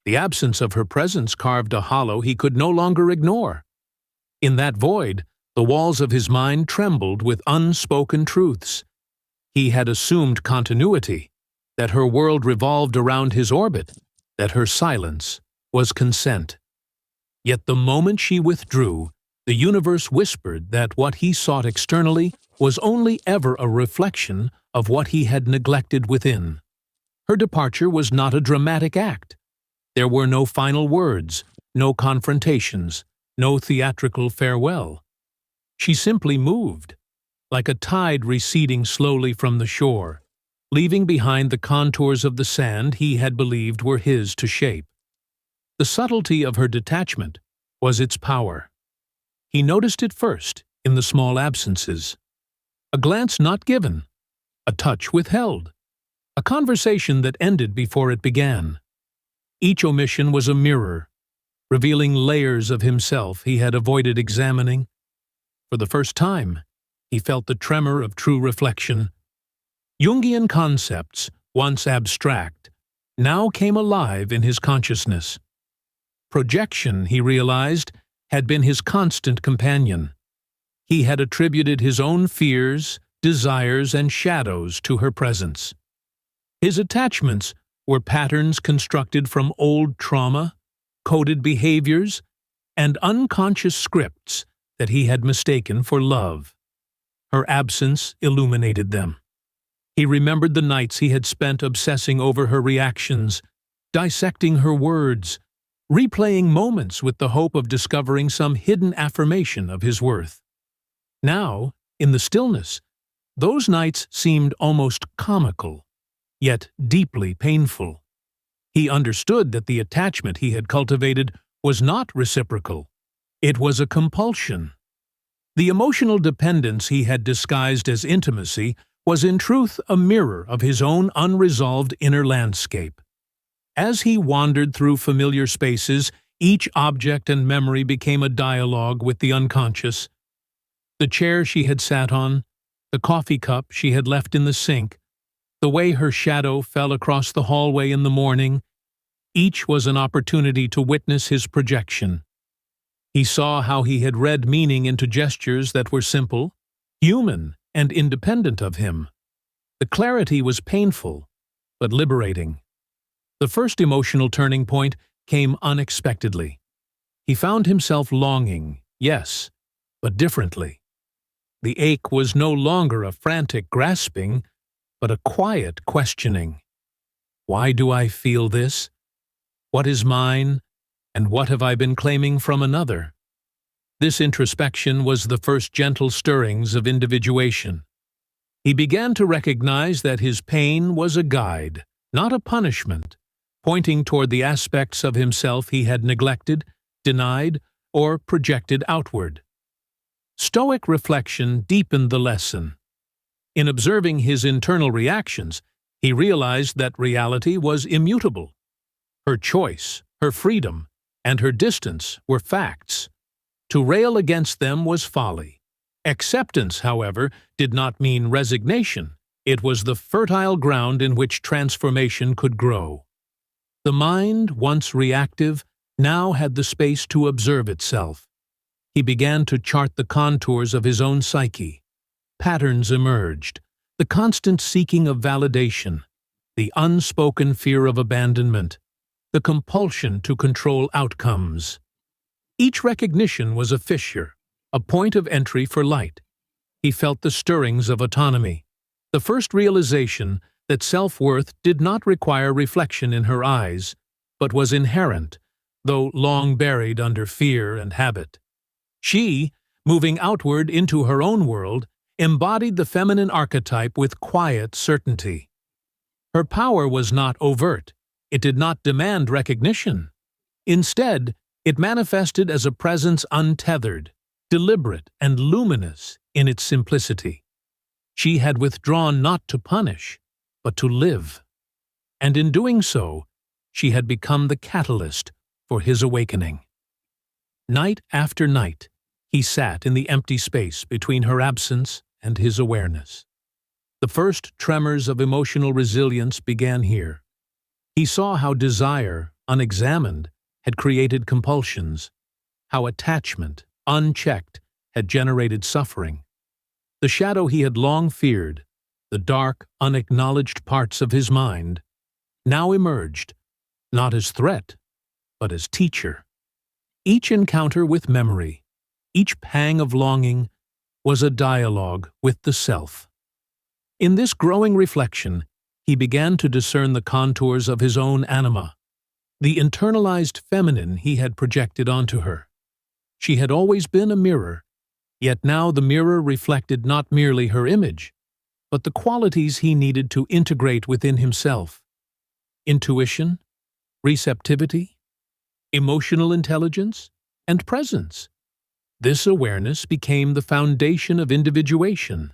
The absence of her presence carved a hollow he could no longer ignore. In that void, the walls of his mind trembled with unspoken truths. He had assumed continuity, that her world revolved around his orbit, that her silence was consent. Yet the moment she withdrew, the universe whispered that what he sought externally was only ever a reflection of what he had neglected within. Her departure was not a dramatic act. There were no final words, no confrontations, no theatrical farewell. She simply moved, like a tide receding slowly from the shore, leaving behind the contours of the sand he had believed were his to shape. The subtlety of her detachment was its power. He noticed it first in the small absences. A glance not given, a touch withheld, a conversation that ended before it began. Each omission was a mirror, revealing layers of himself he had avoided examining. For the first time, he felt the tremor of true reflection. Jungian concepts, once abstract, now came alive in his consciousness. Projection, he realized, had been his constant companion. He had attributed his own fears, desires, and shadows to her presence. His attachments were patterns constructed from old trauma, coded behaviors, and unconscious scripts that he had mistaken for love. Her absence illuminated them. He remembered the nights he had spent obsessing over her reactions, dissecting her words, replaying moments with the hope of discovering some hidden affirmation of his worth. Now, in the stillness, those nights seemed almost comical, yet deeply painful. He understood that the attachment he had cultivated was not reciprocal. It was a compulsion. The emotional dependence he had disguised as intimacy was in truth a mirror of his own unresolved inner landscape. As he wandered through familiar spaces, each object and memory became a dialogue with the unconscious. The chair she had sat on, the coffee cup she had left in the sink, the way her shadow fell across the hallway in the morning, each was an opportunity to witness his projection. He saw how he had read meaning into gestures that were simple, human, and independent of him. The clarity was painful, but liberating. The first emotional turning point came unexpectedly. He found himself longing, yes, but differently. The ache was no longer a frantic grasping, but a quiet questioning. Why do I feel this? What is mine, and what have I been claiming from another? This introspection was the first gentle stirrings of individuation. He began to recognize that his pain was a guide, not a punishment, pointing toward the aspects of himself he had neglected, denied, or projected outward. Stoic reflection deepened the lesson. In observing his internal reactions, he realized that reality was immutable. Her choice, her freedom, and her distance were facts. To rail against them was folly. Acceptance, however, did not mean resignation. It was the fertile ground in which transformation could grow. The mind, once reactive, now had the space to observe itself. He began to chart the contours of his own psyche. Patterns emerged, the constant seeking of validation, the unspoken fear of abandonment, the compulsion to control outcomes. Each recognition was a fissure, a point of entry for light. He felt the stirrings of autonomy, the first realization that self-worth did not require reflection in her eyes, but was inherent, though long buried under fear and habit. She, moving outward into her own world, embodied the feminine archetype with quiet certainty. Her power was not overt. It did not demand recognition. Instead, it manifested as a presence untethered, deliberate, and luminous in its simplicity. She had withdrawn not to punish, but to live. And in doing so, she had become the catalyst for his awakening. Night after night, he sat in the empty space between her absence and his awareness. The first tremors of emotional resilience began here. He saw how desire, unexamined, had created compulsions, how attachment, unchecked, had generated suffering. The shadow he had long feared, the dark, unacknowledged parts of his mind, now emerged, not as threat, but as teacher. Each encounter with memory, each pang of longing, was a dialogue with the self. In this growing reflection, he began to discern the contours of his own anima, the internalized feminine he had projected onto her. She had always been a mirror, yet now the mirror reflected not merely her image, but the qualities he needed to integrate within himself: intuition, receptivity, emotional intelligence, and presence. This awareness became the foundation of individuation,